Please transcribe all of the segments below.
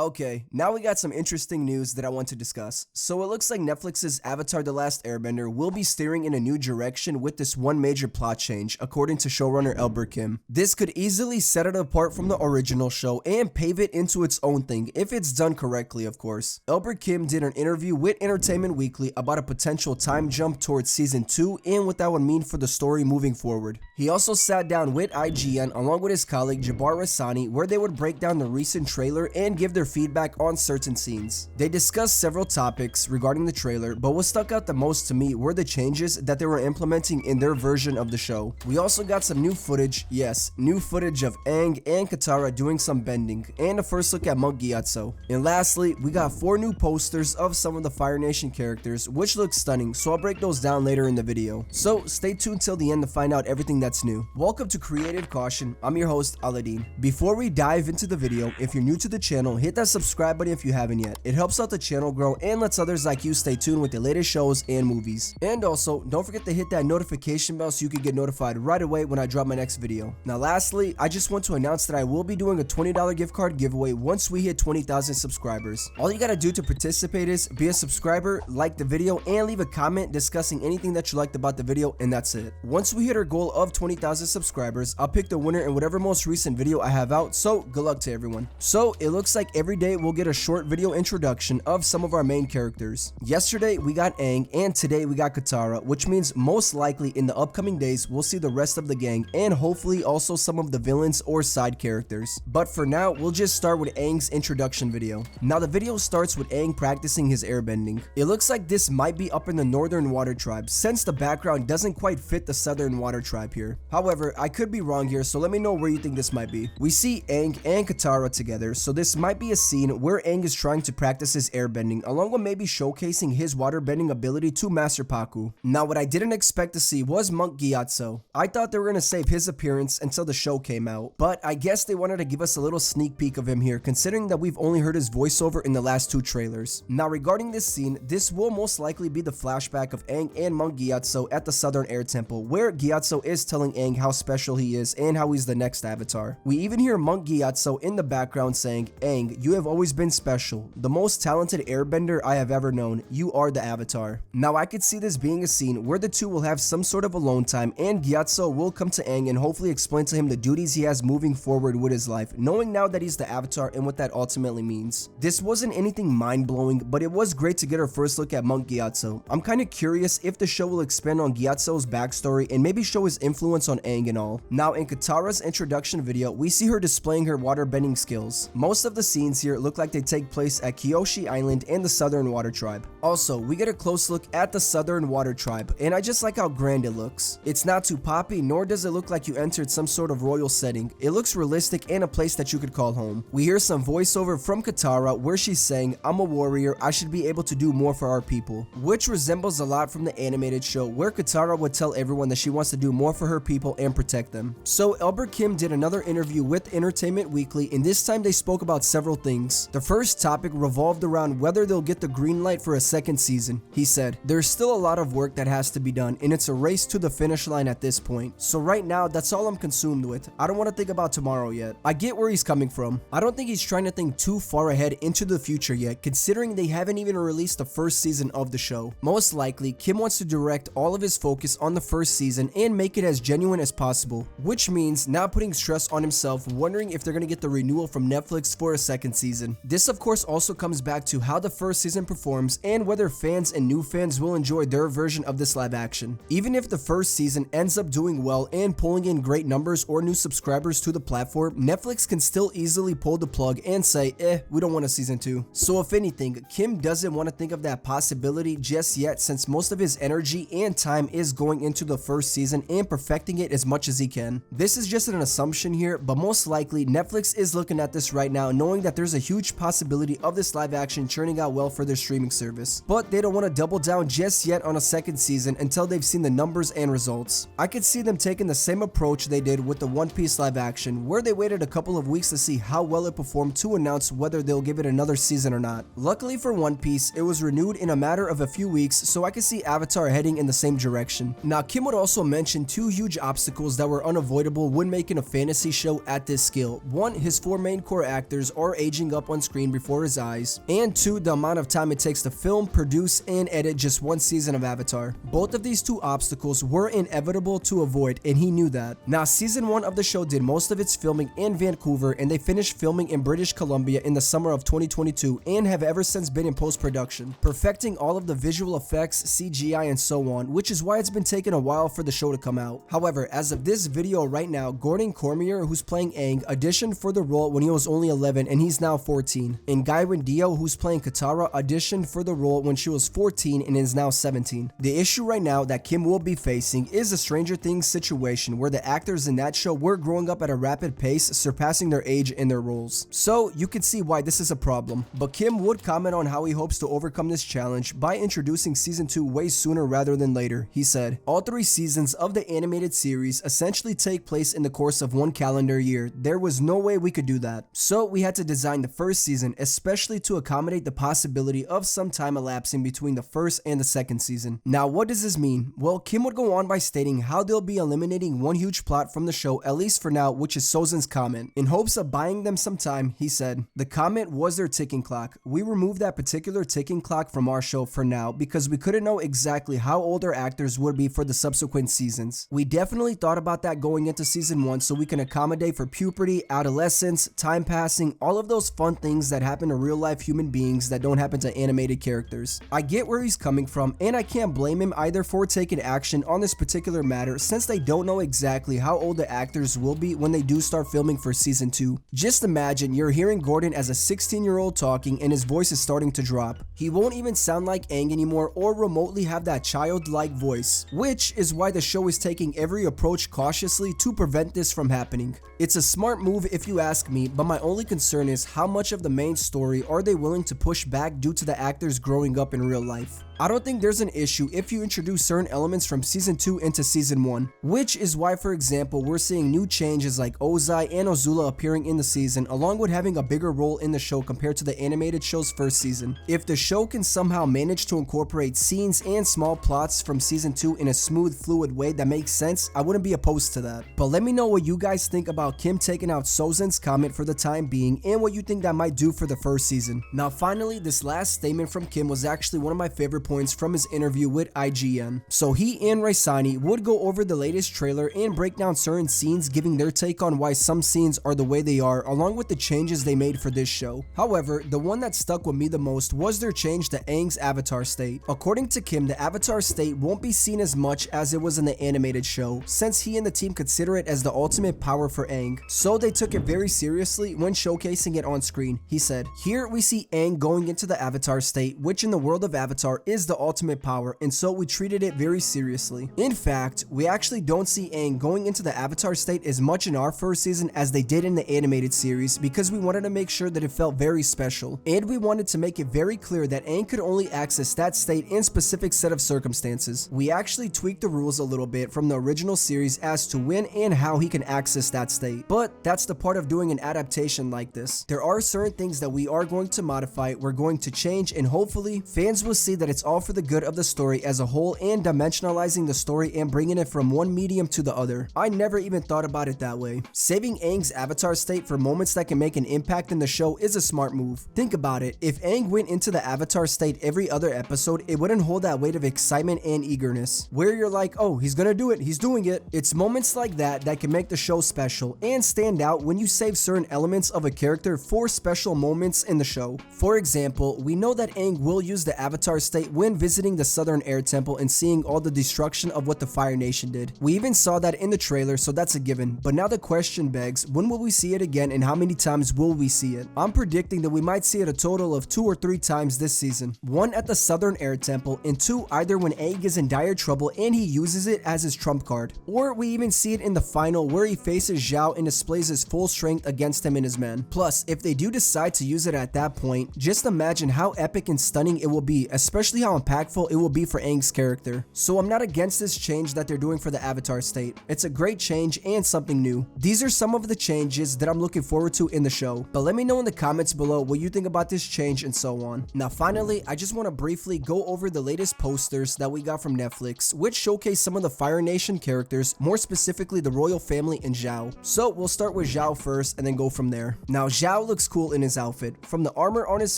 Okay, now we got some interesting news that I want to discuss. So it looks like Netflix's Avatar: The Last Airbender will be steering in a new direction with this one major plot change, according to showrunner Elber Kim. This could easily set it apart from the original show and pave it into its own thing, if it's done correctly, of course. Elber Kim did an interview with Entertainment Weekly about a potential time jump towards season 2 and what that would mean for the story moving forward. He also sat down with IGN along with his colleague Jabbar Rassani, where they would break down the recent trailer and give their feedback on certain scenes. They discussed several topics regarding the trailer, but what stuck out the most to me were the changes that they were implementing in their version of the show. We also got some new footage, yes, new footage of Aang and Katara doing some bending, and a first look at Monk Gyatso. And lastly, we got 4 new posters of some of the Fire Nation characters, which look stunning, so I'll break those down later in the video. So stay tuned till the end to find out everything that's new. Welcome to Creative Caution, I'm your host Aladdin. Before we dive into the video, if you're new to the channel, hit that subscribe button if you haven't yet. It helps out the channel grow and lets others like you stay tuned with the latest shows and movies. And also, don't forget to hit that notification bell so you can get notified right away when I drop my next video. Now lastly, I just want to announce that I will be doing a $20 gift card giveaway once we hit 20,000 subscribers. All you gotta do to participate is be a subscriber, like the video, and leave a comment discussing anything that you liked about the video, and that's it. Once we hit our goal of 20,000 subscribers, I'll pick the winner in whatever most recent video I have out, so good luck to everyone. So it looks like every day we'll get a short video introduction of some of our main characters. Yesterday we got Aang and today we got Katara, which means most likely in the upcoming days we'll see the rest of the gang and hopefully also some of the villains or side characters. But for now, we'll just start with Aang's introduction video. Now the video starts with Aang practicing his airbending. It looks like this might be up in the Northern Water Tribe since the background doesn't quite fit the Southern Water Tribe here. However, I could be wrong here, so let me know where you think this might be. We see Aang and Katara together, so this might be a scene where Aang is trying to practice his airbending along with maybe showcasing his waterbending ability to Master Pakku. Now what I didn't expect to see was Monk Gyatso. I thought they were going to save his appearance until the show came out, but I guess they wanted to give us a little sneak peek of him here, considering that we've only heard his voiceover in the last 2 trailers. Now regarding this scene, this will most likely be the flashback of Aang and Monk Gyatso at the Southern Air Temple, where Gyatso is telling Aang how special he is and how he's the next avatar. We even hear Monk Gyatso in the background saying, "Aang, you have always been special. The most talented airbender I have ever known. You are the avatar." Now I could see this being a scene where the two will have some sort of alone time and Gyatso will come to Aang and hopefully explain to him the duties he has moving forward with his life, knowing now that he's the avatar and what that ultimately means. This wasn't anything mind-blowing, but it was great to get our first look at Monk Gyatso. I'm kind of curious if the show will expand on Gyatso's backstory and maybe show his influence on Aang and all. Now in Katara's introduction video, we see her displaying her waterbending skills. Most of the scenes here look like they take place at Kyoshi Island and the Southern Water Tribe. Also, we get a close look at the Southern Water Tribe, and I just like how grand it looks. It's not too poppy, nor does it look like you entered some sort of royal setting. It looks realistic and a place that you could call home. We hear some voiceover from Katara where she's saying, "I'm a warrior, I should be able to do more for our people," which resembles a lot from the animated show where Katara would tell everyone that she wants to do more for her people and protect them. So Elber Kim did another interview with Entertainment Weekly, and this time they spoke about several things. The first topic revolved around whether they'll get the green light for a second season. He said, "There's still a lot of work that has to be done, and it's a race to the finish line at this point. So right now, that's all I'm consumed with. I don't want to think about tomorrow yet." I get where he's coming from. I don't think he's trying to think too far ahead into the future yet, considering they haven't even released the first season of the show. Most likely, Kim wants to direct all of his focus on the first season and make it as genuine as possible, which means not putting stress on himself, wondering if they're going to get the renewal from Netflix for a second season. This of course also comes back to how the first season performs and whether fans and new fans will enjoy their version of this live action. Even if the first season ends up doing well and pulling in great numbers or new subscribers to the platform, Netflix can still easily pull the plug and say, we don't want a season 2. So if anything, Kim doesn't want to think of that possibility just yet, since most of his energy and time is going into the first season and perfecting it as much as he can. This is just an assumption here, but most likely Netflix is looking at this right now knowing that there's a huge possibility of this live action churning out well for their streaming service, but they don't want to double down just yet on a second season until they've seen the numbers and results. I could see them taking the same approach they did with the One Piece live action, where they waited a couple of weeks to see how well it performed to announce whether they'll give it another season or not. Luckily for One Piece, it was renewed in a matter of a few weeks, so I could see Avatar heading in the same direction. Now Kim would also mention 2 huge obstacles that were unavoidable when making a fantasy show at this scale. One, his 4 main core actors are aging aging up on screen before his eyes, and 2, the amount of time it takes to film, produce, and edit just one season of Avatar. Both of these 2 obstacles were inevitable to avoid, and he knew that. Now, season 1 of the show did most of its filming in Vancouver, and they finished filming in British Columbia in the summer of 2022 and have ever since been in post-production, perfecting all of the visual effects, CGI, and so on, which is why it's been taking a while for the show to come out. However, as of this video right now, Gordon Cormier, who's playing Aang, auditioned for the role when he was only 11 and he's now 14. And Gaiwen Dio, who's playing Katara, auditioned for the role when she was 14 and is now 17. The issue right now that Kim will be facing is a Stranger Things situation where the actors in that show were growing up at a rapid pace, surpassing their age in their roles. So you can see why this is a problem. But Kim would comment on how he hopes to overcome this challenge by introducing season 2 way sooner rather than later. He said, "All 3 seasons of the animated series essentially take place in the course of 1 calendar year. There was no way we could do that. So we had to design the first season especially to accommodate the possibility of some time elapsing between the first and the second season." Now, what does this mean? Well, Kim would go on by stating how they'll be eliminating one huge plot from the show, at least for now, which is Sozin's comment. In hopes of buying them some time, he said, "The comment was their ticking clock. We removed that particular ticking clock from our show for now because we couldn't know exactly how old our actors would be for the subsequent seasons. We definitely thought about that going into season 1 so we can accommodate for puberty, adolescence, time passing, all of those fun things that happen to real life human beings that don't happen to animated characters." I get where he's coming from, and I can't blame him either for taking action on this particular matter since they don't know exactly how old the actors will be when they do start filming for season 2. Just imagine you're hearing Gordon as a 16-year-old talking and his voice is starting to drop. He won't even sound like Aang anymore or remotely have that childlike voice, which is why the show is taking every approach cautiously to prevent this from happening. It's a smart move if you ask me, but my only concern is how much of the main story are they willing to push back due to the actors growing up in real life. I don't think there's an issue if you introduce certain elements from season 2 into season 1, which is why, for example, we're seeing new changes like Ozai and Azula appearing in the season, along with having a bigger role in the show compared to the animated show's first season. If the show can somehow manage to incorporate scenes and small plots from season 2 in a smooth, fluid way that makes sense, I wouldn't be opposed to that. But let me know what you guys think about Kim taking out Sozin's comment for the time being and what you think that might do for the first season. Now finally, this last statement from Kim was actually one of my favorite points from his interview with IGN. So he and Raisani would go over the latest trailer and break down certain scenes, giving their take on why some scenes are the way they are, along with the changes they made for this show. However, the one that stuck with me the most was their change to Aang's avatar state. According to Kim, the avatar state won't be seen as much as it was in the animated show, since he and the team consider it as the ultimate power for Aang. So they took it very seriously when showcasing it on screen. He said, "Here we see Aang going into the avatar state, which in the world of Avatar is the ultimate power, and so we treated it very seriously. In fact, we actually don't see Aang going into the avatar state as much in our first season as they did in the animated series because we wanted to make sure that it felt very special, and we wanted to make it very clear that Aang could only access that state in specific set of circumstances. We actually tweaked the rules a little bit from the original series as to when and how he can access that state, but that's the part of doing an adaptation like this. There are certain things that we are going to modify, we're going to change, and hopefully fans will see that it's all for the good of the story as a whole and dimensionalizing the story and bringing it from one medium to the other." I never even thought about it that way. Saving Aang's avatar state for moments that can make an impact in the show is a smart move. Think about it, if Aang went into the avatar state every other episode, it wouldn't hold that weight of excitement and eagerness, where you're like, oh, he's gonna do it, he's doing it. It's moments like that that can make the show special and stand out when you save certain elements of a character for special moments in the show. For example, we know that Aang will use the avatar state when visiting the Southern Air Temple and seeing all the destruction of what the Fire Nation did. We even saw that in the trailer, so that's a given. But now the question begs, when will we see it again and how many times will we see it? I'm predicting that we might see it a total of 2 or 3 times this season. 1 at the Southern Air Temple, and 2 either when Aang is in dire trouble and he uses it as his trump card. Or we even see it in the final where he faces Zhao and displays his full strength against him and his men. Plus, if they do decide to use it at that point, just imagine how epic and stunning it will be, especially how impactful it will be for Aang's character. So I'm not against this change that they're doing for the avatar state. It's a great change and something new. These are some of the changes that I'm looking forward to in the show, but let me know in the comments below what you think about this change and so on. Now finally, I just want to briefly go over the latest posters that we got from Netflix, which showcase some of the Fire Nation characters, more specifically the royal family and Zhao. So we'll start with Zhao first and then go from there. Now Zhao looks cool in his outfit, from the armor on his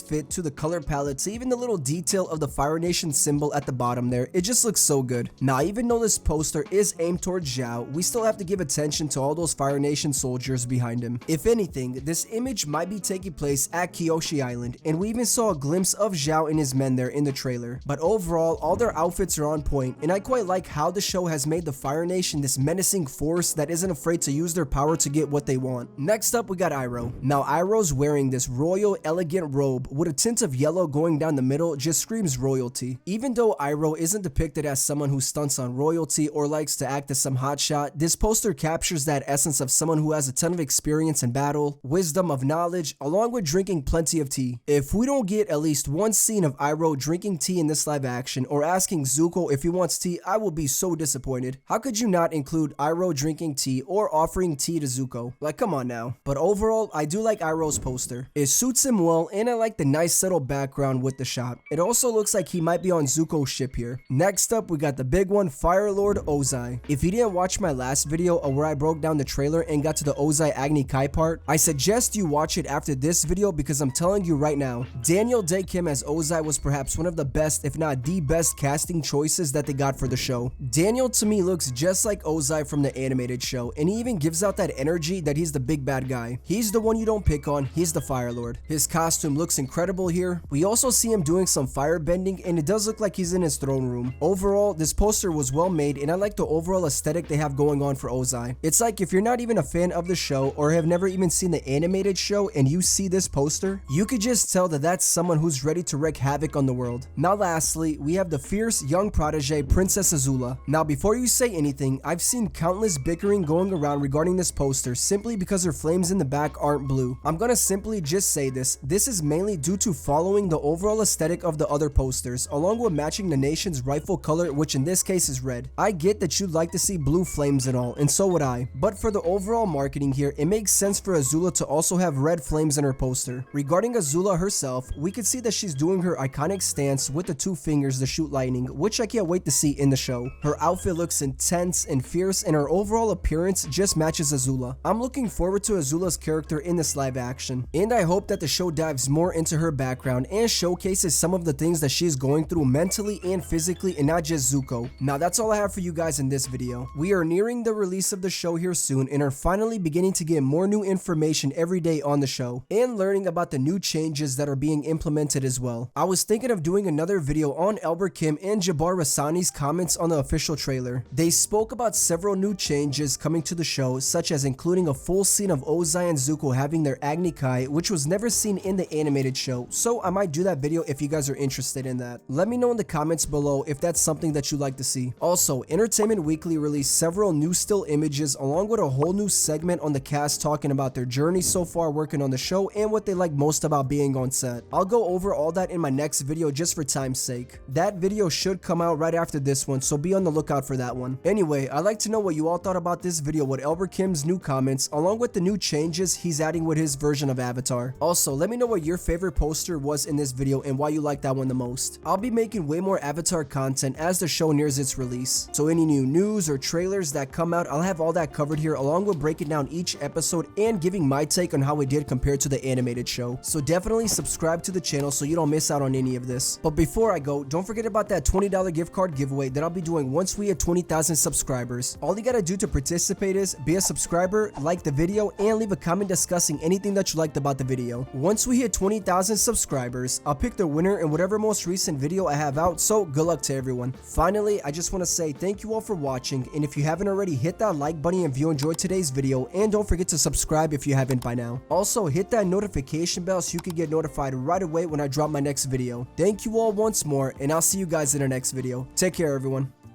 fit to the color palette to even the little detail of the Fire Nation symbol at the bottom there. It just looks so good. Now even though this poster is aimed towards Zhao, we still have to give attention to all those Fire Nation soldiers behind him. If anything, this image might be taking place at Kyoshi Island, and we even saw a glimpse of Zhao and his men there in the trailer. But overall, all their outfits are on point, and I quite like how the show has made the Fire Nation this menacing force that isn't afraid to use their power to get what they want. Next up, we got Iroh. Now Iroh's wearing this royal elegant robe with a tint of yellow going down the middle, just screams royalty. Even though Iroh isn't depicted as someone who stunts on royalty or likes to act as some hotshot, this poster captures that essence of someone who has a ton of experience in battle, wisdom of knowledge, along with drinking plenty of tea. If we don't get at least one scene of Iroh drinking tea in this live action or asking Zuko if he wants tea, I will be so disappointed. How could you not include Iroh drinking tea or offering tea to Zuko? Like, come on now. But overall, I do like Iroh's poster. It suits him well, and I like the nice subtle background with the shot. It also looks like he might be on Zuko's ship here. Next up, we got the big one, Fire Lord Ozai. If you didn't watch my last video where I broke down the trailer and got to the Ozai Agni Kai part, I suggest you watch it after this video because I'm telling you right now, Daniel Day Kim as Ozai was perhaps one of the best, if not the best casting choices that they got for the show. Daniel to me looks just like Ozai from the animated show, and he even gives out that energy that he's the big bad guy. He's the one you don't pick on, he's the Fire Lord. His costume looks incredible here. We also see him doing some fire bending, and it does look like he's in his throne room. Overall, this poster was well made, and I like the overall aesthetic they have going on for Ozai. It's like if you're not even a fan of the show or have never even seen the animated show and you see this poster, you could just tell that that's someone who's ready to wreak havoc on the world. Now lastly, we have the fierce young protege Princess Azula. Now before you say anything, I've seen countless bickering going around regarding this poster simply because her flames in the back aren't blue. I'm gonna simply just say this is mainly due to following the overall aesthetic of the other posters, along with matching the nation's rightful color, which in this case is red. I get that you'd like to see blue flames and all, and so would I, but for the overall marketing here, it makes sense for Azula to also have red flames in her poster. Regarding Azula herself, we can see that she's doing her iconic stance with the two fingers to shoot lightning, which I can't wait to see in the show. Her outfit looks intense and fierce, and her overall appearance just matches Azula. I'm looking forward to Azula's character in this live action, and I hope that the show dives more into her background and showcases some of the things that she's going through mentally and physically, and not just Zuko. Now that's all I have for you guys in this video. We are nearing the release of the show here soon and are finally beginning to get more new information every day on the show and learning about the new changes that are being implemented as well. I was thinking of doing another video on Albert Kim and Jabbar Rassani's comments on the official trailer. They spoke about several new changes coming to the show, such as including a full scene of Ozai and Zuko having their Agni Kai, which was never seen in the animated show, so I might do that video if you guys are interested in that. Let me know in the comments below if that's something that you'd like to see. Also, Entertainment Weekly released several new still images along with a whole new segment on the cast talking about their journey so far working on the show and what they like most about being on set. I'll go over all that in my next video just for time's sake. That video should come out right after this one, so be on the lookout for that one. Anyway, I'd like to know what you all thought about this video with Albert Kim's new comments along with the new changes he's adding with his version of Avatar. Also, let me know what your favorite poster was in this video and why you like that one the most. I'll be making way more Avatar content as the show nears its release, so any new news or trailers that come out, I'll have all that covered here along with breaking down each episode and giving my take on how it did compared to the animated show. So definitely subscribe to the channel so you don't miss out on any of this. But before I go, don't forget about that $20 gift card giveaway that I'll be doing once we hit 20,000 subscribers. All you gotta do to participate is be a subscriber, like the video, and leave a comment discussing anything that you liked about the video. Once we hit 20,000 subscribers, I'll pick the winner in whatever most recent video I have out, so good luck to everyone. Finally, I just want to say thank you all for watching, and if you haven't already, hit that like button if you enjoyed today's video, and don't forget to subscribe if you haven't by now. Also, hit that notification bell so you can get notified right away when I drop my next video. Thank you all once more, and I'll see you guys in the next video. Take care, everyone.